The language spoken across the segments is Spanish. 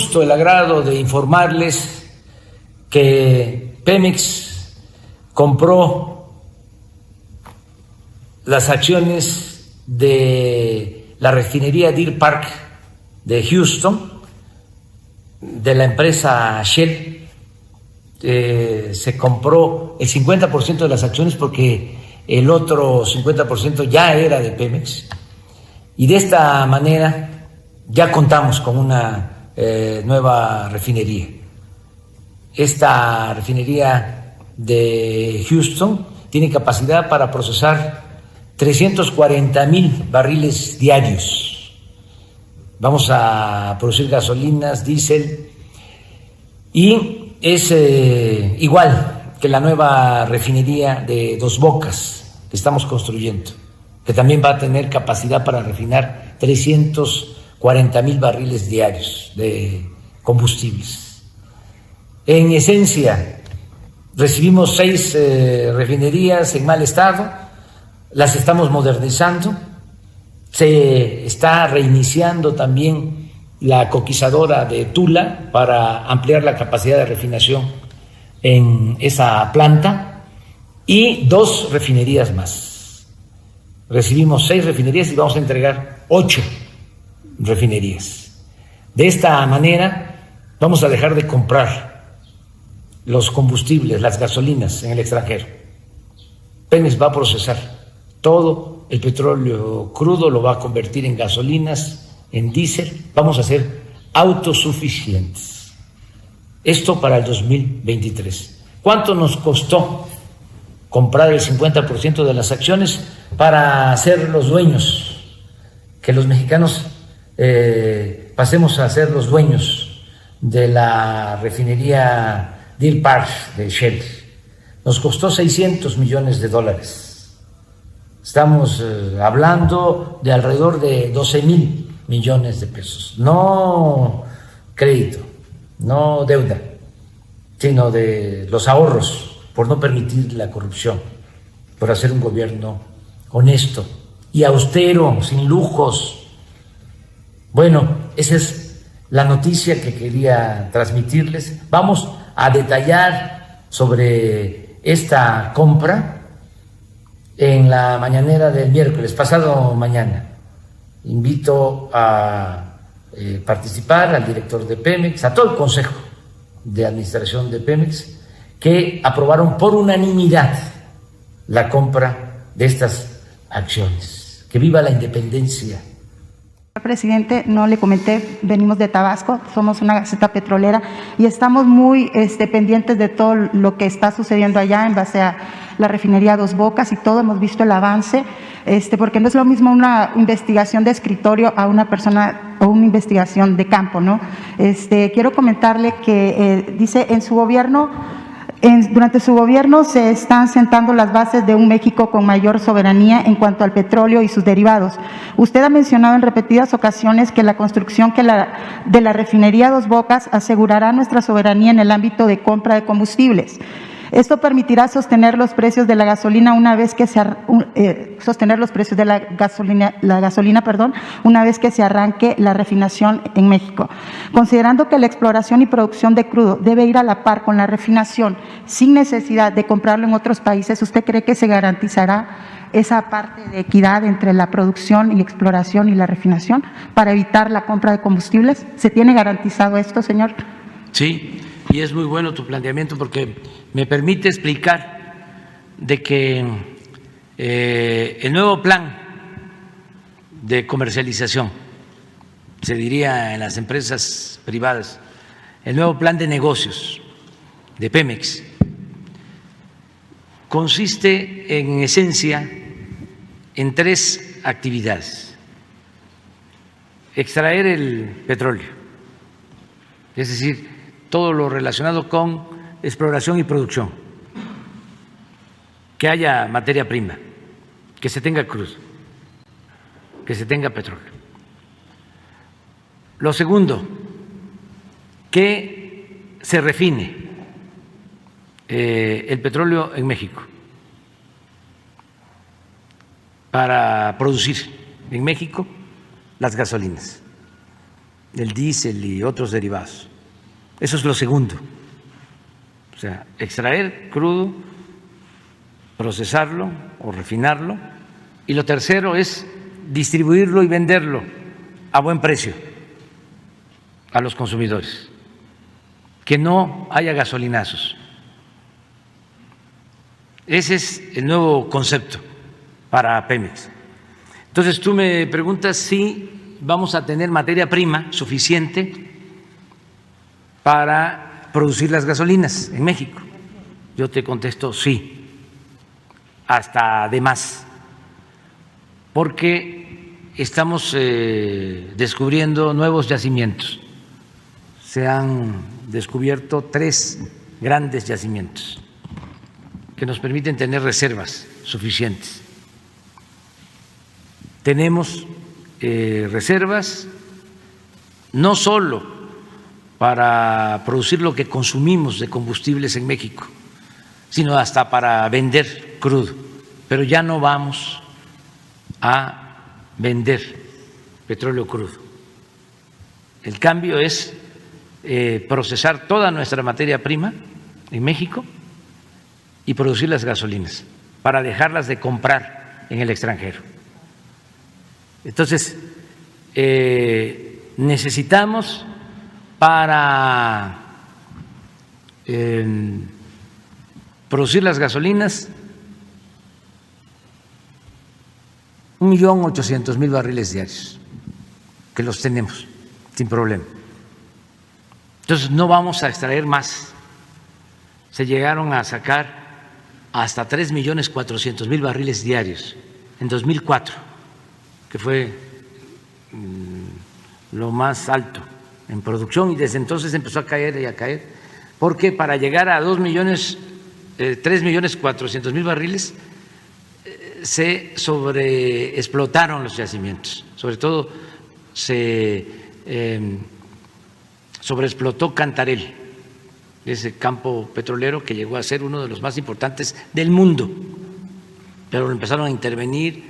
gusto, el agrado de informarles que Pemex compró las acciones de la refinería Deer Park de Houston, de la empresa Shell. Se compró el 50% de las acciones porque el otro 50% ya era de Pemex, y de esta manera ya contamos con una nueva refinería. Esta refinería de Houston tiene capacidad para procesar 340,000 barriles diarios. Vamos a producir gasolinas, diésel, y es igual que la nueva refinería de Dos Bocas que estamos construyendo, que también va a tener capacidad para refinar 340,000 barriles diarios de combustibles. En esencia, recibimos 6 refinerías en mal estado, las estamos modernizando, se está reiniciando también la coquizadora de Tula para ampliar la capacidad de refinación en esa planta, y 2 refinerías más. Recibimos 6 refinerías y vamos a entregar 8 refinerías. De esta manera vamos a dejar de comprar los combustibles, las gasolinas en el extranjero. Pemex va a procesar todo el petróleo crudo, lo va a convertir en gasolinas, en diésel. Vamos a ser autosuficientes. Esto para el 2023. ¿Cuánto nos costó comprar el 50% de las acciones para ser los dueños? Que los mexicanos pasemos a ser los dueños de la refinería Deer Park de Shell. Nos costó $600 millones. Estamos hablando de alrededor de 12,000 millones de pesos. No crédito, no deuda, sino de los ahorros, por no permitir la corrupción, por hacer un gobierno honesto y austero, sin lujos. Bueno, esa es la noticia que quería transmitirles. Vamos a detallar sobre esta compra en la mañanera del miércoles, pasado mañana. Invito a participar al director de Pemex, a todo el Consejo de Administración de Pemex, que aprobaron por unanimidad la compra de estas acciones. ¡Que viva la independencia! Presidente, no le comenté, venimos de Tabasco, somos una gaceta petrolera y estamos muy pendientes de todo lo que está sucediendo allá en base a la refinería Dos Bocas y todo. Hemos visto el avance, porque no es lo mismo una investigación de escritorio a una persona o una investigación de campo, ¿no? Quiero comentarle que dice en su gobierno. Durante su gobierno se están sentando las bases de un México con mayor soberanía en cuanto al petróleo y sus derivados. Usted ha mencionado en repetidas ocasiones que la construcción de la refinería Dos Bocas asegurará nuestra soberanía en el ámbito de compra de combustibles. Esto permitirá sostener los precios de la gasolina una vez que se arranque la refinación en México. Considerando que la exploración y producción de crudo debe ir a la par con la refinación sin necesidad de comprarlo en otros países, ¿usted cree que se garantizará esa parte de equidad entre la producción y exploración y la refinación para evitar la compra de combustibles? ¿Se tiene garantizado esto, señor? Sí, y es muy bueno tu planteamiento porque me permite explicar de que el nuevo plan de comercialización, se diría en las empresas privadas, el nuevo plan de negocios de Pemex, consiste en esencia en 3 actividades: extraer el petróleo, es decir, todo lo relacionado con exploración y producción, que haya materia prima, que se tenga crudo, que se tenga petróleo. Lo segundo, que se refine el petróleo en México para producir en México las gasolinas. el diésel y otros derivados. Eso es lo segundo. O sea, extraer crudo, procesarlo o refinarlo. Y lo tercero es distribuirlo y venderlo a buen precio a los consumidores. Que no haya gasolinazos. Ese es el nuevo concepto para Pemex. Entonces tú me preguntas si vamos a tener materia prima suficiente para producir las gasolinas en México. Yo te contesto sí, hasta de más, porque estamos descubriendo nuevos yacimientos. Se han descubierto 3 grandes yacimientos que nos permiten tener reservas suficientes. Tenemos reservas no solo para producir lo que consumimos de combustibles en México, sino hasta para vender crudo, pero ya no vamos a vender petróleo crudo. El cambio es procesar toda nuestra materia prima en México y producir las gasolinas para dejarlas de comprar en el extranjero. Entonces, necesitamos para producir las gasolinas 1.800.000 barriles diarios, que los tenemos sin problema. Entonces, no vamos a extraer más. Se llegaron a sacar hasta 3.400.000 barriles diarios en 2004, que fue lo más alto en producción, y desde entonces empezó a caer y a caer, porque para llegar a 3.400.000 barriles se sobreexplotaron los yacimientos, sobre todo se sobreexplotó Cantarell, ese campo petrolero que llegó a ser uno de los más importantes del mundo, pero empezaron a intervenir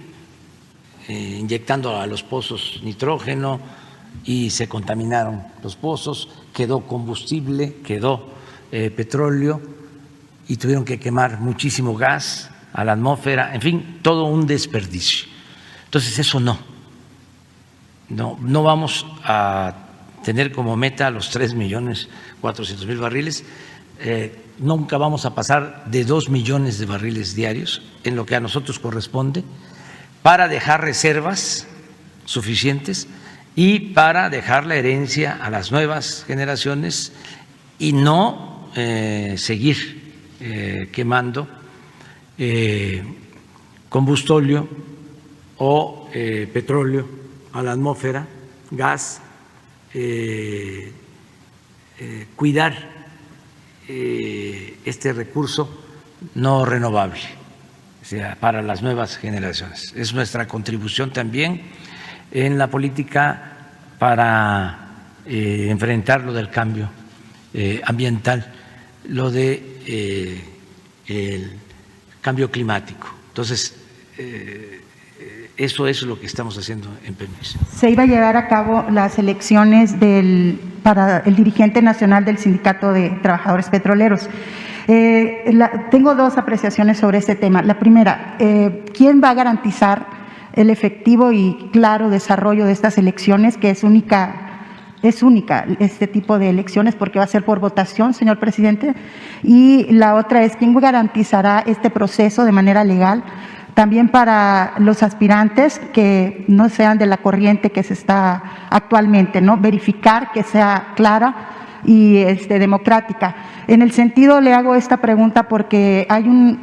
inyectando a los pozos nitrógeno y se contaminaron los pozos, quedó combustible, quedó petróleo y tuvieron que quemar muchísimo gas a la atmósfera, en fin, todo un desperdicio. Entonces eso no vamos a tener como meta los 3.400.000 barriles, nunca vamos a pasar de 2 millones de barriles diarios en lo que a nosotros corresponde, para dejar reservas suficientes y para dejar la herencia a las nuevas generaciones y no seguir quemando combustóleo o petróleo a la atmósfera, gas, cuidar este recurso no renovable, o sea, para las nuevas generaciones. Es nuestra contribución también en la política para enfrentar lo del cambio ambiental, lo de el cambio climático. Entonces, eso es lo que estamos haciendo en Pemex. Se iba a llevar a cabo las elecciones para el dirigente nacional del Sindicato de Trabajadores Petroleros. Tengo 2 apreciaciones sobre este tema. La primera, ¿quién va a garantizar el efectivo y claro desarrollo de estas elecciones, que es única este tipo de elecciones porque va a ser por votación, señor presidente? Y la otra es, ¿quién garantizará este proceso de manera legal también para los aspirantes que no sean de la corriente que se está actualmente, ¿no? Verificar que sea clara y democrática. En el sentido, le hago esta pregunta porque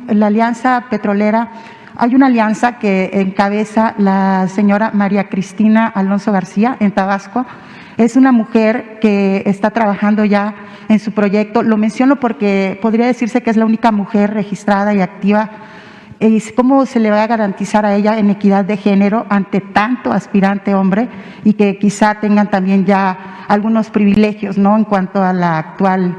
la Alianza Petrolera, hay una alianza que encabeza la señora María Cristina Alonso García en Tabasco. Es una mujer que está trabajando ya en su proyecto. Lo menciono porque podría decirse que es la única mujer registrada y activa. ¿Cómo se le va a garantizar a ella en equidad de género ante tanto aspirante hombre y que quizá tengan también ya algunos privilegios, ¿no?, en cuanto a la actual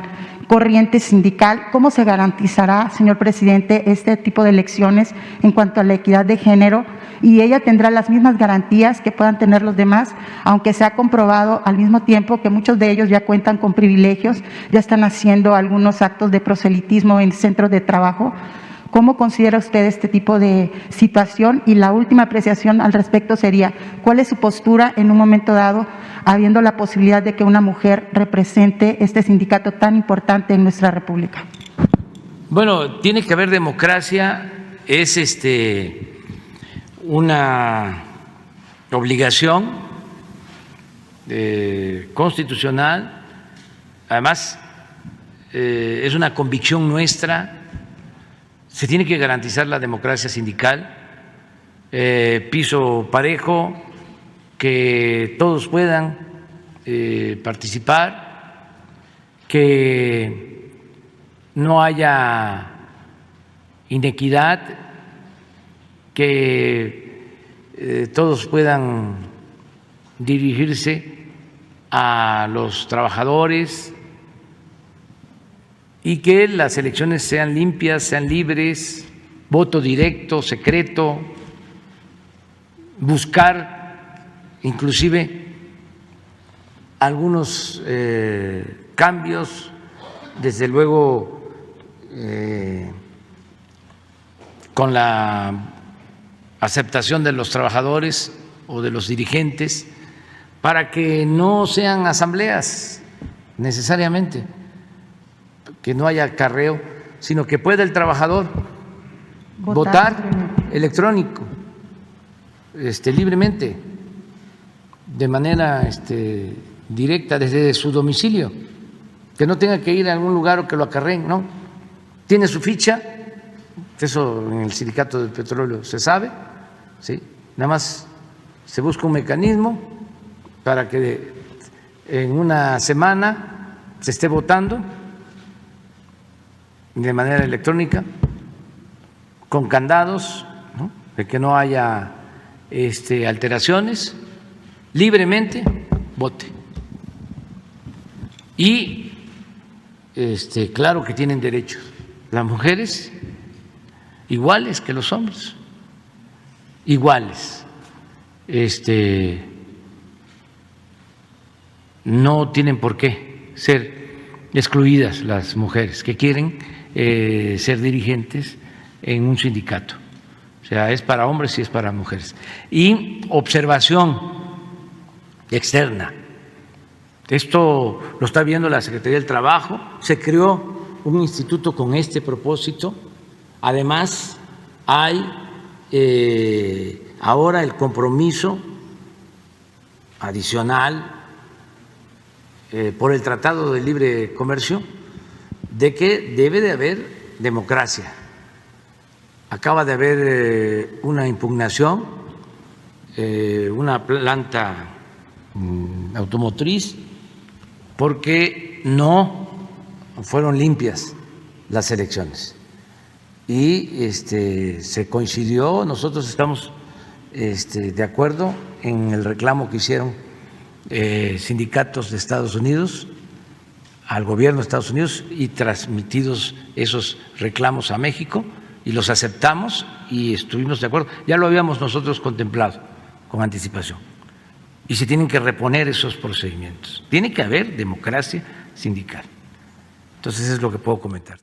corriente sindical? ¿Cómo se garantizará, señor presidente, este tipo de elecciones en cuanto a la equidad de género y ella tendrá las mismas garantías que puedan tener los demás, aunque se ha comprobado al mismo tiempo que muchos de ellos ya cuentan con privilegios, ya están haciendo algunos actos de proselitismo en centros de trabajo. ¿Cómo considera usted este tipo de situación? Y la última apreciación al respecto sería, ¿cuál es su postura en un momento dado, habiendo la posibilidad de que una mujer represente este sindicato tan importante en nuestra República? Bueno, tiene que haber democracia, es una obligación constitucional, además es una convicción nuestra. Se tiene que garantizar la democracia sindical, piso parejo, que todos puedan participar, que no haya inequidad, que todos puedan dirigirse a los trabajadores, y que las elecciones sean limpias, sean libres, voto directo, secreto, buscar inclusive algunos cambios, desde luego con la aceptación de los trabajadores o de los dirigentes, para que no sean asambleas necesariamente, que no haya acarreo, sino que pueda el trabajador votar electrónico, libremente, de manera directa desde su domicilio, que no tenga que ir a algún lugar o que lo acarreen, no. Tiene su ficha, eso en el Sindicato del Petróleo se sabe, ¿sí? Nada más se busca un mecanismo para que en una semana se esté votando de manera electrónica, con candados, ¿no?, de que no haya alteraciones, libremente vote. Y claro que tienen derechos las mujeres iguales que los hombres, iguales. No tienen por qué ser excluidas las mujeres que quieren ser dirigentes en un sindicato. O sea, es para hombres y es para mujeres. Y observación externa. Esto lo está viendo la Secretaría del Trabajo. Se creó un instituto con este propósito. Además, hay ahora el compromiso adicional por el Tratado de Libre Comercio de que debe de haber democracia. Acaba de haber una impugnación, una planta automotriz, porque no fueron limpias las elecciones. Y se coincidió, nosotros estamos de acuerdo en el reclamo que hicieron sindicatos de Estados Unidos al gobierno de Estados Unidos y transmitidos esos reclamos a México, y los aceptamos y estuvimos de acuerdo. Ya lo habíamos nosotros contemplado con anticipación. Y se tienen que reponer esos procedimientos. Tiene que haber democracia sindical. Entonces, es lo que puedo comentar.